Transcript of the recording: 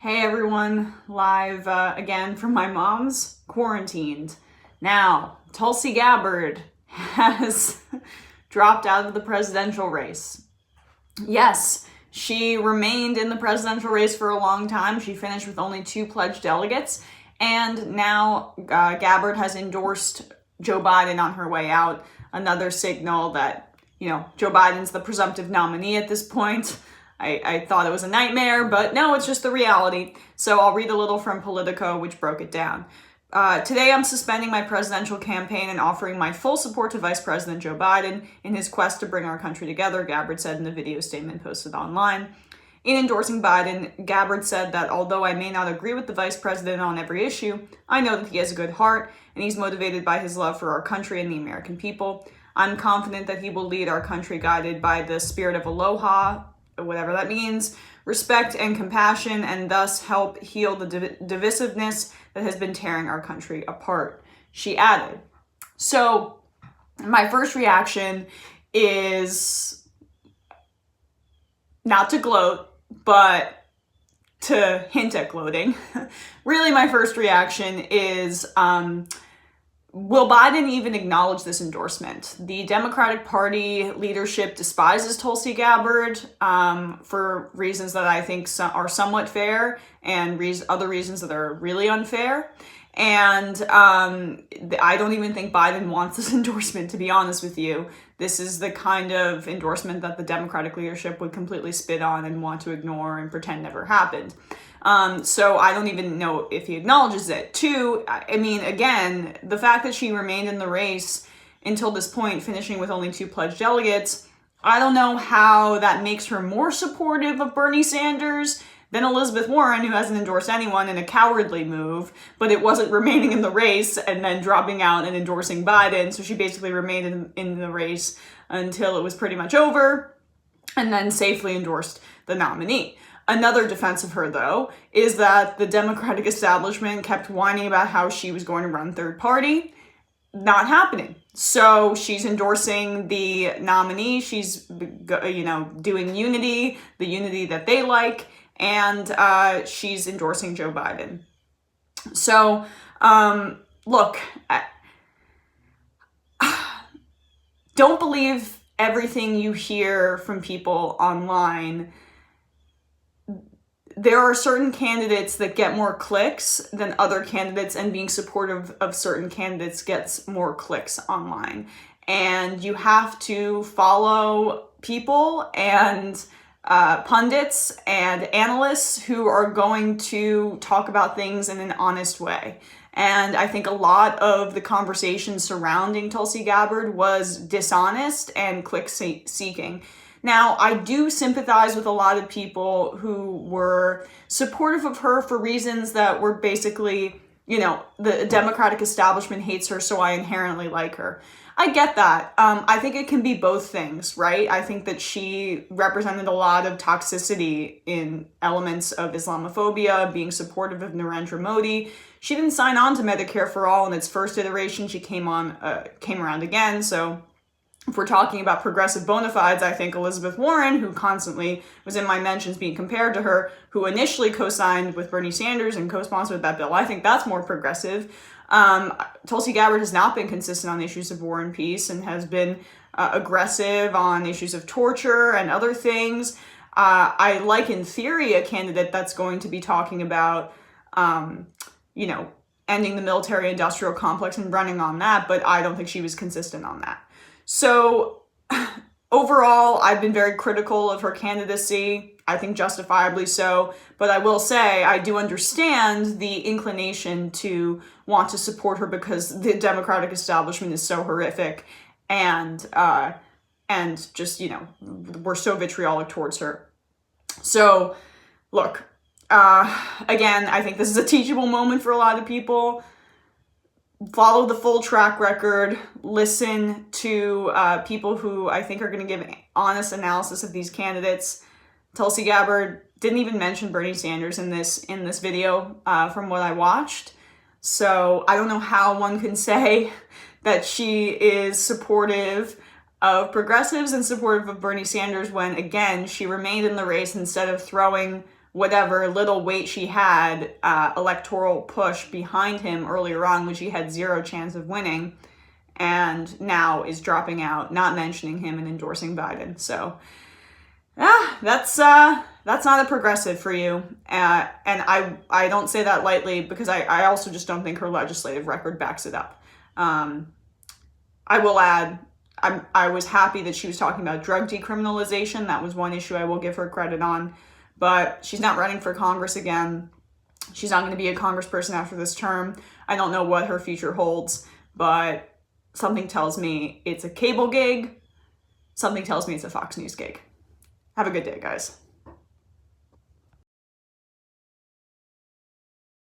Hey everyone, live again from my mom's, quarantined. Now, Tulsi Gabbard has dropped out of the presidential race. Yes, she remained in the presidential race for a long time. She finished with only 2 pledged delegates, and now Gabbard has endorsed Joe Biden on her way out. Another signal that, Joe Biden's the presumptive nominee at this point. I thought it was a nightmare, but no, it's just the reality. So I'll read a little from Politico, which broke it down. Today, I'm suspending my presidential campaign and offering my full support to Vice President Joe Biden in his quest to bring our country together, Gabbard said in a video statement posted online. In endorsing Biden, Gabbard said that although I may not agree with the vice president on every issue, I know that he has a good heart and he's motivated by his love for our country and the American people. I'm confident that he will lead our country guided by the spirit of aloha, whatever that means, respect and compassion, and thus help heal the divisiveness that has been tearing our country apart, she added. So my first reaction is not to gloat, but to hint at gloating. Really, my first reaction is, will Biden even acknowledge this endorsement? The Democratic Party leadership despises Tulsi Gabbard for reasons that I think are somewhat fair and other reasons that are really unfair. And I don't even think Biden wants this endorsement, to be honest with you. This is the kind of endorsement that the Democratic leadership would completely spit on and want to ignore and pretend never happened. So I don't even know if he acknowledges it. Two, I mean, again, the fact that she remained in the race until this point, finishing with only 2 pledged delegates, I don't know how that makes her more supportive of Bernie Sanders than Elizabeth Warren, who hasn't endorsed anyone in a cowardly move, but it wasn't remaining in the race and then dropping out and endorsing Biden. So she basically remained in the race until it was pretty much over and then safely endorsed the nominee. Another defense of her, though, is that the Democratic establishment kept whining about how she was going to run third party. Not happening. So she's endorsing the nominee. She's, doing unity, the unity that they like, and she's endorsing Joe Biden. So, look, don't believe everything you hear from people online. There are certain candidates that get more clicks than other candidates, and being supportive of certain candidates gets more clicks online. And you have to follow people and pundits and analysts who are going to talk about things in an honest way. And I think a lot of the conversation surrounding Tulsi Gabbard was dishonest and click-seeking. Now, I do sympathize with a lot of people who were supportive of her for reasons that were basically, the Democratic establishment hates her, so I inherently like her. I get that. I think it can be both things, right? I think that she represented a lot of toxicity in elements of Islamophobia, being supportive of Narendra Modi. She didn't sign on to Medicare for All in its first iteration. She came around again, so if we're talking about progressive bona fides, I think Elizabeth Warren, who constantly was in my mentions being compared to her, who initially co-signed with Bernie Sanders and co-sponsored that bill, I think that's more progressive. Tulsi Gabbard has not been consistent on issues of war and peace and has been aggressive on issues of torture and other things. I like, in theory, a candidate that's going to be talking about, ending the military-industrial complex and running on that, but I don't think she was consistent on that. So overall, I've been very critical of her candidacy, I think justifiably so, but I will say I do understand the inclination to want to support her because the Democratic establishment is so horrific and just, we're so vitriolic towards her. So look, again, I think this is a teachable moment for a lot of people. Follow the full track record, listen to people who I think are going to give an honest analysis of these candidates. Tulsi Gabbard didn't even mention Bernie Sanders in this video from what I watched. So I don't know how one can say that she is supportive of progressives and supportive of Bernie Sanders when, again, she remained in the race instead of throwing whatever little weight she had, electoral push behind him earlier on when she had zero chance of winning, and now is dropping out, not mentioning him and endorsing Biden. So that's not a progressive for you. And I don't say that lightly, because I also just don't think her legislative record backs it up. I will add, I was happy that she was talking about drug decriminalization. That was one issue I will give her credit on. But she's not running for Congress again. She's not going to be a congressperson after this term. I don't know what her future holds, but something tells me it's a cable gig. Something tells me it's a Fox News gig. Have a good day, guys.